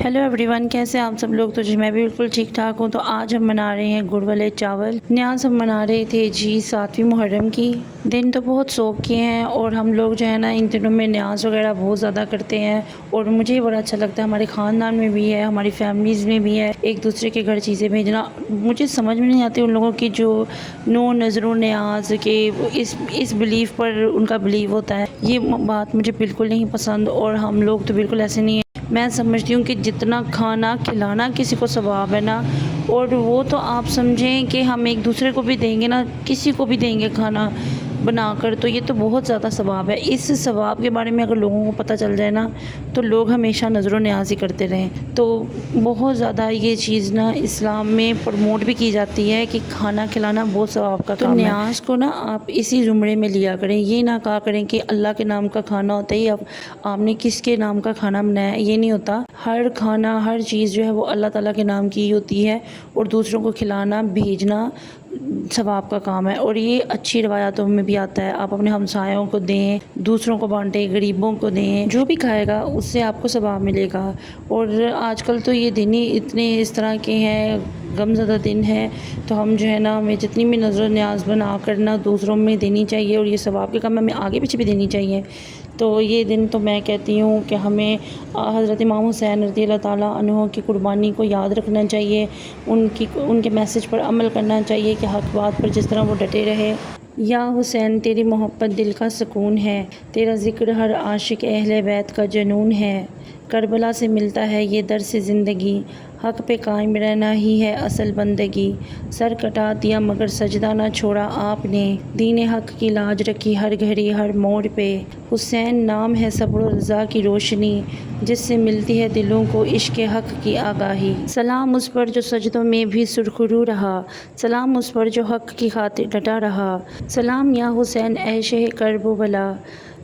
Hello everyone, कैसे हैं आप सब लोग। तो जी मैं भी बिल्कुल ठीक ठाक हूँ। तो आज हम बना रहे हैं गुड़ वाले चावल। न्याज हम मना रहे थे जी 7वीं मुहर्रम की। दिन तो बहुत शौक के हैं और हम लोग जो है ना इन दिनों में न्याज वगैरह बहुत ज़्यादा करते हैं और मुझे बड़ा अच्छा लगता है। हमारे ख़ानदान में भी है, हमारी फैमिलीज़ में भी है एक दूसरे के घर चीज़ें भेजना। मुझे समझ में नहीं आती उन लोगों की जो नो नज़रों न्याज के इस बिलीव पर उनका बिलीव होता है। ये बात मुझे बिल्कुल नहीं पसंद और हम लोग तो बिल्कुल ऐसे नहीं है। मैं समझती हूँ कि जितना खाना खिलाना किसी को सवाब है ना, और वो तो आप समझें कि हम एक दूसरे को भी देंगे ना, किसी को भी देंगे खाना बनाकर, तो ये तो बहुत ज़्यादा सवाब है। इस सवाब के बारे में अगर लोगों को पता चल जाए ना तो लोग हमेशा नज़र न्याज़ी करते रहें। तो बहुत ज़्यादा ये चीज़ ना इस्लाम में प्रमोट भी की जाती है कि खाना खिलाना बहुत सवाब का काम है। तो न्याज को ना आप इसी ज़ुमरे में लिया करें। ये ना कहा करें कि अल्लाह के नाम का खाना होता है, अब आपने किसके नाम का खाना बनाया, ये नहीं होता। हर खाना हर चीज़ जो है वो अल्लाह ताला के नाम की होती है और दूसरों को खिलाना भेजना सवाब का काम है। और ये अच्छी रवायातों में भी आता है, आप अपने हमसायों को दें, दूसरों को बांटें, गरीबों को दें, जो भी खाएगा उससे आपको सवाब मिलेगा। और आजकल तो ये दिन ही इतने इस तरह के हैं, गमज़दा दिन है, तो हम जो है ना हमें जितनी भी नज़र न्याज बना कर ना दूसरों में देनी चाहिए और ये सवाब के काम हमें आगे पीछे भी देनी चाहिए। तो ये दिन तो मैं कहती हूँ कि हमें हज़रत इमाम हुसैन रज़ी अल्लाह ताला अन्हु की कुर्बानी को याद रखना चाहिए, उनके मैसेज पर अमल करना चाहिए कि हक़ बात पर जिस तरह वो डटे रहे। या हुसैन तेरी मोहब्बत दिल का सुकून है, तेरा ज़िक्र हर आशिक अहले बैत का जुनून है, करबला से मिलता है ये दर्स ज़िंदगी, हक़ पे कायम रहना ही है असल बंदगी, सर कटा दिया मगर सजदा ना छोड़ा आपने, दीन हक़ की लाज रखी हर घड़ी हर मोड़ पे, हुसैन नाम है सब्र और रज़ा की रोशनी, जिससे मिलती है दिलों को इश्क़ हक़ की आगाही। सलाम उस पर जो सजदों में भी सुरखरू रहा, सलाम उस पर जो हक़ की खातिर डटा रहा, सलाम या हुसैन ऐ शह करबला,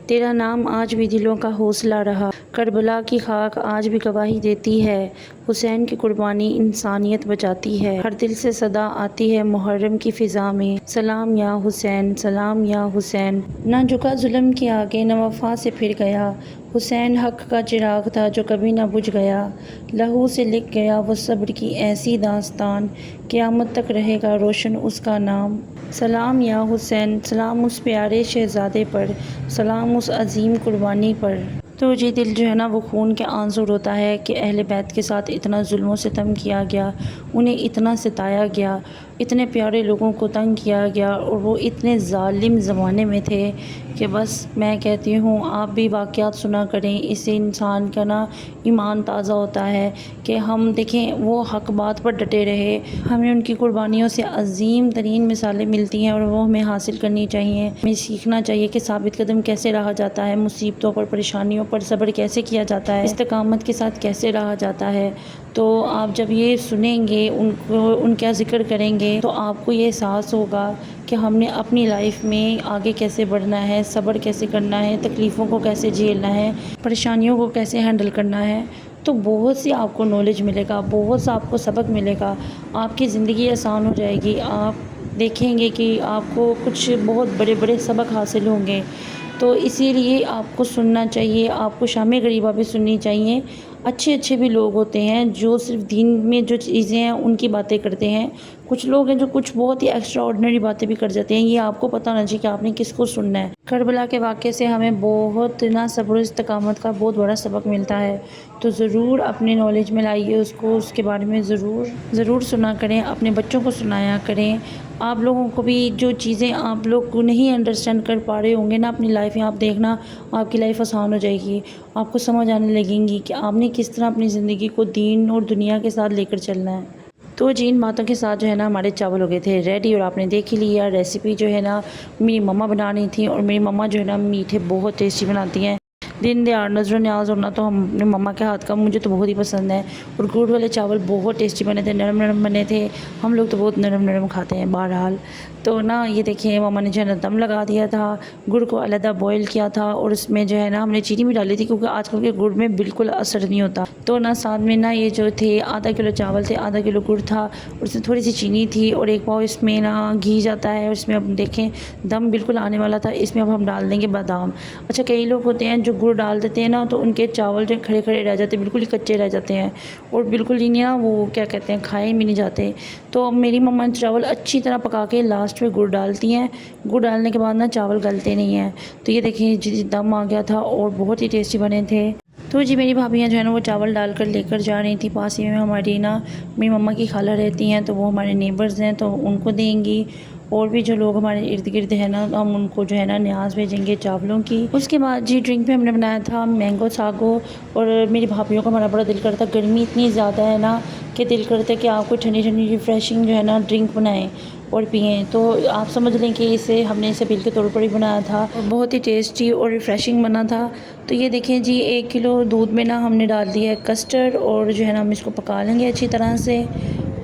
तेरा नाम आज भी दिलों का हौसला रहा, करबला की खाक आज भी गवाही देती है, हुसैन की कुर्बानी इंसानियत बचाती है, हर दिल से सदा आती है मुहर्रम की फ़िज़ा में, सलाम या हुसैन, सलाम या हुसैन। ना झुका जुल्म के आगे न वफ़ा से फिर गया, हुसैन हक़ का चिराग था जो कभी ना बुझ गया, लहू से लिख गया वो सब्र की ऐसी दास्तान, क़यामत तक रहेगा रोशन उसका नाम। सलाम या हुसैन, सलाम उस प्यारे शहज़ादे पर, सलाम उस अज़ीम कुर्बानी पर। तो जी दिल जो है ना वो खून के आंसू रोता है कि अहले बैत के साथ इतना जुल्म व सितम किया गया, उन्हें इतना सताया गया, इतने प्यारे लोगों को तंग किया गया और वो इतने ज़ालिम ज़माने में थे कि बस मैं कहती हूँ आप भी वाक़यात सुना करें। इससे इंसान का ना ईमान ताज़ा होता है कि हम देखें वो हक़ बात पर डटे रहे, हमें उनकी कुर्बानियों से अज़ीम तरीन मिसालें मिलती हैं और वो हमें हासिल करनी चाहिए। हमें सीखना चाहिए कि साबित कदम कैसे रहा जाता है, मुसीबतों पर परेशानियों पर सब्र कैसे किया जाता है, इस्तिकामत के साथ कैसे रहा जाता है। तो आप जब ये सुनेंगे, उनका ज़िक्र करेंगे तो आपको ये एहसास होगा कि हमने अपनी लाइफ में आगे कैसे बढ़ना है, सब्र कैसे करना है, तकलीफ़ों को कैसे झेलना है, परेशानियों को कैसे हैंडल करना है। तो बहुत सी आपको नॉलेज मिलेगा, बहुत सा आपको सबक मिलेगा, आपकी ज़िंदगी आसान हो जाएगी। आप देखेंगे कि आपको कुछ बहुत बड़े बड़े सबक हासिल होंगे। तो इसीलिए आपको सुनना चाहिए, आपको शाम गरीबा भी सुननी चाहिए। अच्छे अच्छे भी लोग होते हैं जो सिर्फ दीन में जो चीज़ें हैं उनकी बातें करते हैं, कुछ लोग हैं जो कुछ बहुत ही एक्स्ट्रा ऑर्डिनरी बातें भी कर जाते हैं। ये आपको पता होना चाहिए कि आपने किसको सुनना है। करबला के वाक़े से हमें बहुत ना सब्र इस्तिकामत का बहुत बड़ा सबक मिलता है। तो ज़रूर अपने नॉलेज में लाइए उसको, उसके बारे में ज़रूर सुना करें, अपने बच्चों को सुनाया करें। आप लोगों को भी जो चीज़ें आप लोग को नहीं अंडरस्टैंड कर पा रहे होंगे ना अपनी लाइफ में, आप देखना आपकी लाइफ आसान हो जाएगी। आपको समझ आने लगेंगी कि आपने किस तरह अपनी ज़िंदगी को दीन और दुनिया के साथ लेकर चलना है। तो जी इन बातों के साथ जो है ना हमारे चावल हो गए थे रेडी और आपने देख ही लिया। रेसिपी जो है ना मेरी मम्मा बना रही थी और मेरी मम्मा जो है ना मीठे बहुत टेस्टी बनाती हैं। दिन दहाड़ नज़र न्याज होना तो हम अपने मम्मा के हाथ का मुझे तो बहुत ही पसंद है। और गुड़ वाले चावल बहुत टेस्टी बने थे, नरम नरम बने थे। हम लोग तो बहुत नरम नरम खाते हैं बहरहाल। तो ना ये देखिए मम्मा ने जो है ना दम लगा दिया था, गुड़ को अलहदा बॉईल किया था और उसमें जो है ना हमने चीनी भी डाली थी क्योंकि आजकल के गुड़ में बिल्कुल असर नहीं होता। तो ना साथ में ना ये जो थे आधा किलो चावल थे, आधा किलो गुड़ था और उसमें थोड़ी सी चीनी थी और एक पाव इसमें ना घी जाता है। और इसमें अब देखें दम बिल्कुल आने वाला था, इसमें अब हम डाल देंगे बादाम। अच्छा कई लोग होते हैं जो गुड़ डाल देते हैं ना तो उनके चावल जो खड़े खड़े रह जाते हैं, बिल्कुल ही कच्चे रह जाते हैं और बिल्कुल ही नहीं ना वो क्या कहते हैं खाए भी नहीं जाते। तो मेरी मम्मा चावल अच्छी तरह पका के लास्ट में गुड़ डालती हैं। गुड़ डालने के बाद ना चावल गलते नहीं हैं। तो ये देखिए जी दम आ गया था और बहुत ही टेस्टी बने थे। तो जी मेरी भाभियाँ जो है ना वो चावल डालकर लेकर जा रही थी। पास ही में हमारी ना मेरी मम्मा की खाला रहती हैं, तो वो हमारे नेबर्स हैं तो उनको देंगी। और भी जो लोग हमारे इर्द गिर्द हैं ना हम उनको जो है ना न्याज भेजेंगे चावलों की। उसके बाद जी ड्रिंक में हमने बनाया था मैंगो सागो। और मेरी भाभियों का हमारा बड़ा दिल करता, गर्मी इतनी ज़्यादा है ना कि दिल करता है कि आपको ठंडी ठंडी रिफ़्रेशिंग जो है ना ड्रिंक बनाएं और पिएँ। तो आप समझ लें कि हमने इसे बिल के तौर पर ही बनाया था और बहुत ही टेस्टी और रिफ़्रेशिंग बना था। तो ये देखें जी 1 किलो दूध में ना हमने डाल दिया है कस्टर्ड और जो है ना हम इसको पका लेंगे अच्छी तरह से।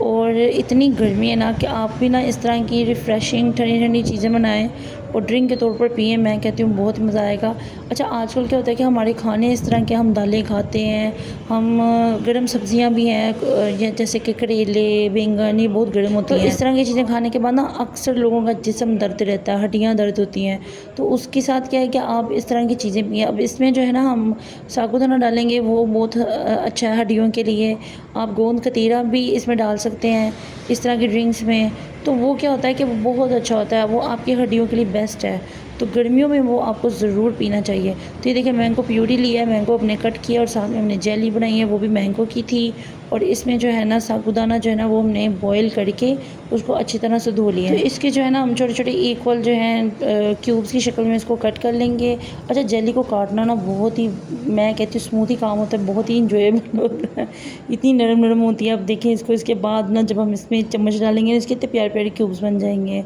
और इतनी गर्मी है ना कि आप भी ना इस तरह की रिफ़्रेशिंग ठंडी ठंडी चीज़ें बनाएं और ड्रिंक के तौर पर पिएँ। मैं कहती हूँ बहुत मज़ा आएगा। अच्छा आजकल क्या होता है कि हमारे खाने इस तरह के, हम दालें खाते हैं, हम गर्म सब्ज़ियाँ भी हैं जैसे कि करेले बैंगन, ये बहुत गर्म होती हैं। तो इस तरह की चीज़ें खाने के बाद ना अक्सर लोगों का जिस्म दर्द रहता है, हड्डियाँ दर्द होती हैं। तो उसके साथ क्या है कि आप इस तरह की चीज़ें पिएँ। अब इसमें जो है ना हम साबूदाना डालेंगे, वो बहुत अच्छा है हड्डियों के लिए। आप गोंद कतीरा भी इसमें डाल सकते हैं इस तरह की ड्रिंक्स में। तो वो क्या होता है कि वो बहुत अच्छा होता है, वो आपकी हड्डियों के लिए बेस्ट है। तो गर्मियों में वो आपको ज़रूर पीना चाहिए। तो ये देखिए मैंगो प्यूरी लिया है, मैंगो अपने कट किया और साथ में हमने जेली बनाई है, वो भी मैंगो की थी। और इसमें जो है ना साबूदाना जो है ना वो हमने बॉईल करके उसको अच्छी तरह से धो लिया है। तो इसके जो है ना हम छोटे छोटे इक्वल जो हैं क्यूब्स की शक्ल में इसको कट कर लेंगे। अच्छा जेली को काटना ना बहुत ही, मैं कहती हूँ स्मूथ ही काम होता है, बहुत ही इंजॉयबल होता है, इतनी नरम नरम होती है। अब देखें इसको, इसके बाद ना जब हम इसमें चम्मच डालेंगे इसके इतने प्यारे प्यारे क्यूब्स बन जाएंगे।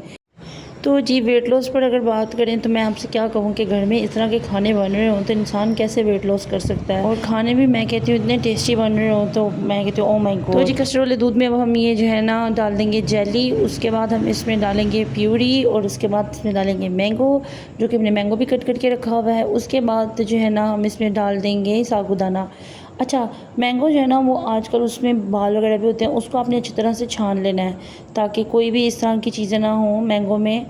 तो जी वेट लॉस पर अगर बात करें तो मैं आपसे क्या कहूँ कि घर में इस तरह के खाने बन रहे हों तो इंसान कैसे वेट लॉस कर सकता है। और खाने भी मैं कहती हूँ इतने टेस्टी बन रहे हों तो मैं कहती हूँ ओ माय गॉड। तो जी कस्टर्ड वाले दूध में अब हम ये जो है ना डाल देंगे जेली, उसके बाद हम इसमें डालेंगे प्यूरी और उसके बाद इसमें डालेंगे मैंगो, जो कि हमने मैंगो भी कट करके रखा हुआ है। उसके बाद जो है ना हम इसमें डाल देंगे साबूदाना। अच्छा मैंगो जो है ना वो आजकल उसमें बाल वगैरह भी होते हैं, उसको आपने अच्छी तरह से छान लेना है ताकि कोई भी इस तरह की चीज़ें ना हो मैंगो में,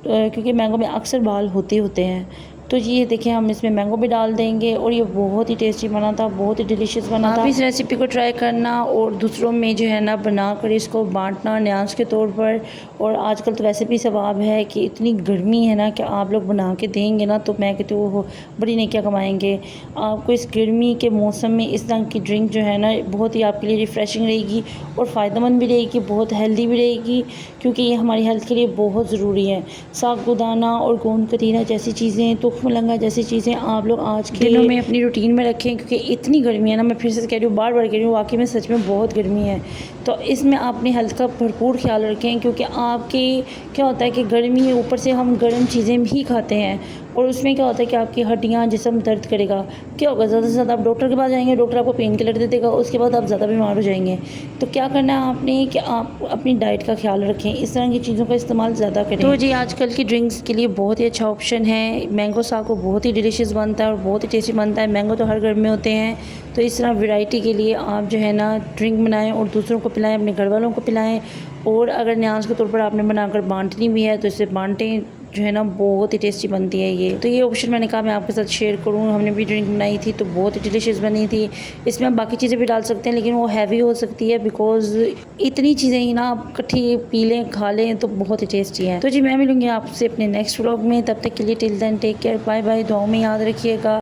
क्योंकि मैंगो में अक्सर बाल होते हैं। तो ये देखिए हम इसमें मैंगो भी डाल देंगे और ये बहुत ही टेस्टी बना था, बहुत ही डिलीशियस बना था। आप इस रेसिपी को ट्राई करना और दूसरों में जो है ना बनाकर इसको बांटना न्याज के तौर पर। और आजकल तो वैसे भी सवाब है कि इतनी गर्मी है ना कि आप लोग बना के देंगे ना तो मैं कहती हूँ वो बड़ी नेकियां कमाएंगे। आपको इस गर्मी के मौसम में इस तरह की ड्रिंक जो है ना बहुत ही आपके लिए रिफ़्रेशिंग रहेगी और फ़ायदेमंद भी रहेगी, बहुत हेल्दी भी रहेगी, क्योंकि ये हमारी हेल्थ के लिए बहुत ज़रूरी है। साबूदाना और गोंद कतीरा जैसी चीज़ें, तुख्मलंगा जैसी चीज़ें आप लोग आज के दिनों में अपनी रूटीन में रखें, क्योंकि इतनी गर्मी है ना, मैं फिर से कह रही हूँ, बार बार कह रही हूँ, वाकई में सच में बहुत गर्मी है। तो इसमें आप अपनी हेल्थ का भरपूर ख्याल रखें, क्योंकि आपके क्या होता है कि गर्मी है, ऊपर से हम गर्म चीज़ें भी खाते हैं और उसमें क्या होता है कि आपकी हड्डियाँ जिस्म दर्द करेगा। क्या होगा, ज़्यादा से ज़्यादा आप डॉक्टर के पास जाएंगे, डॉक्टर आपको पेन किलर दे देगा, उसके बाद आप ज़्यादा बीमार हो जाएंगे। तो क्या करना है आपने कि आप अपनी डाइट का ख्याल रखें, इस तरह की चीज़ों का इस्तेमाल ज़्यादा करें। तो जी आजकल की ड्रिंक्स के लिए बहुत ही अच्छा ऑप्शन है मैंगो साको, बहुत ही डिलीशियस बनता है और बहुत ही टेस्टी बनता है। मैंगो तो हर घर में होते हैं, तो इस तरह वैरायटी के लिए आप जो है ना ड्रिंक बनाएं और दूसरों को पिलाएं, अपने घर वालों को पिलाएं। और अगर न्याज के तौर पर आपने बनाकर बांटनी भी है तो इसे बांटें, जो है ना बहुत ही टेस्टी बनती है ये। तो ये ऑप्शन मैंने कहा मैं आपके साथ शेयर करूँ। हमने भी ड्रिंक बनाई थी तो बहुत ही डिलीशियस बनी थी। इसमें आप बाकी चीज़ें भी डाल सकते हैं लेकिन वो हैवी हो सकती है, बिकॉज़ इतनी चीज़ें ही ना आप इकट्ठी पी लें खा लें तो बहुत ही टेस्टी है। तो जी मैं मिलूँगी आपसे अपने नेक्स्ट व्लॉग में, तब तक के लिए till then take care, bye bye, दुआओं में याद रखिएगा।